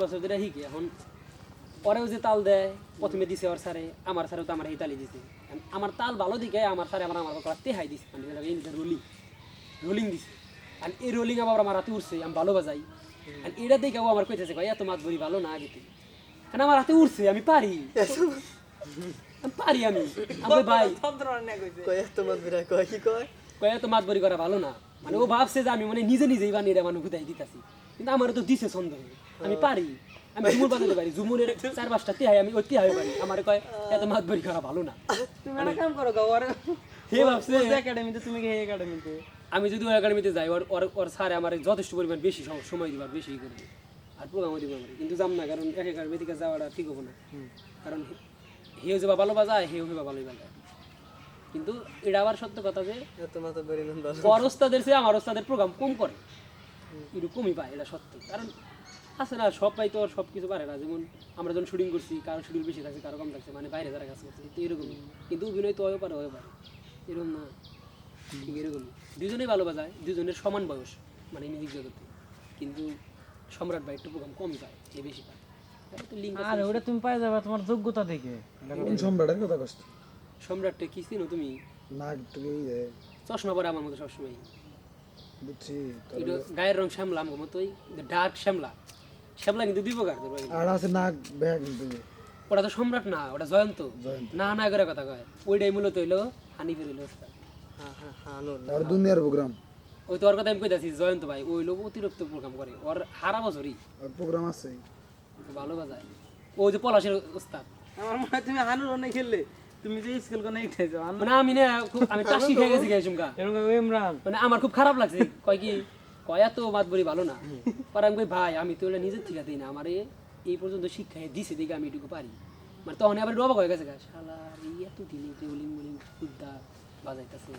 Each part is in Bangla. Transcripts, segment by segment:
বছর ধরে শিখে এখন ওরেও যে তাল দেয় প্রথমে দিছে ওর স্যারে আমার স্যারেও তো আমার এই তালি দিছে আমার তাল ভালো দিকে আমার স্যারে আমার তেহাই দিছে মানে রোলিং রোলিং দিছে আর এই রোলিং আবার আমার হাতে উঠছে আমি ভালো বাজাই আর এটা দেখে আমার কইতেছে ভাই এত মাছ ধরি ভালো না আগে থেকে কারণ আমার হাতে উঠছে আমি পারি পারি আমি ভাই কয় এত মাছ ধরি করা ভালো না মানে ও ভাবছে যে আমি মানে নিজে নিজেই বানিয়ে এটা মানুষ বুঝাই দিতেছি কিন্তু আমার তো দিছে ছন্দ আমি পারি আমি ঝুমুর বাজাতে পারি ঝুমুরের 4-5টা তেহাই আমি ওই তেহাই পারি আমার কয় এত মাছ ধরি করা ভালো না তুমি একটা কাম করো গো ওর হে ভাবছে একাডেমিতে তুমি হে একাডেমিতে আমি যদি ওই একাডেমিতে যাই ওর স্যার আমার যথেষ্ট পরিমাণ বেশি সময় দিবার বেশি করবে আর প্রোগ্রামও দিব আমার কিন্তু যাম না কারণ এক একাডেমি থেকে যাওয়াটা ঠিক হবো না কারণ হেও যাবা ভালো বাজায় হেও হেবা ভালোই বাজায় কিন্তু এটা আবার সত্য কথা যে ওর ওস্তাদের চেয়ে আমার ওস্তাদের প্রোগ্রাম কম করে একটু কমই পায় এটা সত্য কারণ আছে না সব পাই তো আর সব কিছু পারে না যেমন আমরা যখন শুটিং করছি কারো শিডিউল বেশি থাকছে কারো কম থাকছে মানে বাইরে যারা কাজ করছে তো এরকমই কিন্তু অভিনয় তো পারে এরকম না ঠিক এরকমই দুজনেই ভালো বাজায় দুজনের সমান বয়স মানে মিউজিক জগতে কিন্তু সম্রাট ভাই একটু প্রোগ্রাম কমই পায় এ বেশি পায় আর ওটা তুমি পাই যাবে তোমার যোগ্যতা দেখে কোন সম্রাটের কথা কষ্ট সম্রাটটা কি চিনো তুমি নাক টুকে চশমা পরে আমার মতো সবসময় বুঝছি এটা গায়ের রং শ্যামলা আমার মতোই ডার্ক শ্যামলা শ্যামলা কিন্তু দুই প্রকার আর আছে নাক ব্যাগ কিন্তু ওটা তো সম্রাট না ওটা জয়ন্ত না না করে কথা কয় ওইটাই মূলত হইলো হানিফের হইলো আর দুনিয়ার প্রোগ্রাম ওই তো ওর কথা আমি কইতাছি জয়ন্ত ভাই ওই লোক অতিরিক্ত প্রোগ্রাম করে ওর হারা বছরই আর প্রোগ্রাম আছে ভালো বাজায় ও যে পলাশের ওস্তাদ আমার মনে হয় তুমি হানুর অনেক খেললে তুমি যে স্কুল কোনে উঠাইছো মানে আমি না আমি টাসি খেয়ে গেছি গাইছুমকা এরকম ইমরান মানে আমার খুব খারাপ লাগছে কয় কি কয় এত বাদ বলি ভালো না পরে আমি কই ভাই আমি তো এটা নিজের থেকে দিই না আমার এই পর্যন্ত শিক্ষা দিছে দেখে আমি এটুকু পারি মানে তখন আবার অবাক হয়ে গেছে শালা এত দিনে টেবলিং বলিং খুদ্দা বাজাইতেছে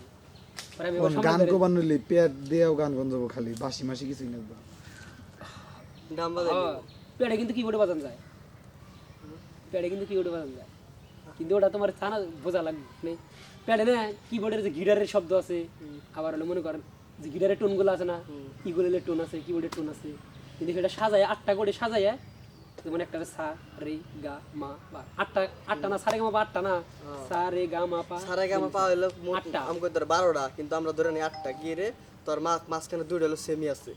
পরে আমি গান কোবান নিলি পেট দিয়েও গান গঞ্জব খালি বাসি মাসি কিছুই না পেড়ে কিন্তু কিবোর্ডে বাজান যায় পেড়ে কিন্তু কিবোর্ডে বাজান যায় কিন্তু ওটা তোমার থানা বোঝা লাগবে মানে পেড়ে না কিবোর্ডের যে গিটারের শব্দ আছে আবার হলো মনে করেন যে গিটারের টোনগুলো আছে না ইগুলের টোন আছে কিবোর্ডের টোন আছে কিন্তু সেটা সাজায় 8টা করে সাজায় যেমন একটা সা রে গা মা পা 8টা না সারে গা মা পা 8টা না সা রে গা মা পা সারে গা মা পা হলো 8টা আমগো ধর 12টা কিন্তু আমরা ধরে নি 8টা কি রে তোর মাঝখানে দুইটা হলো সেমি আছে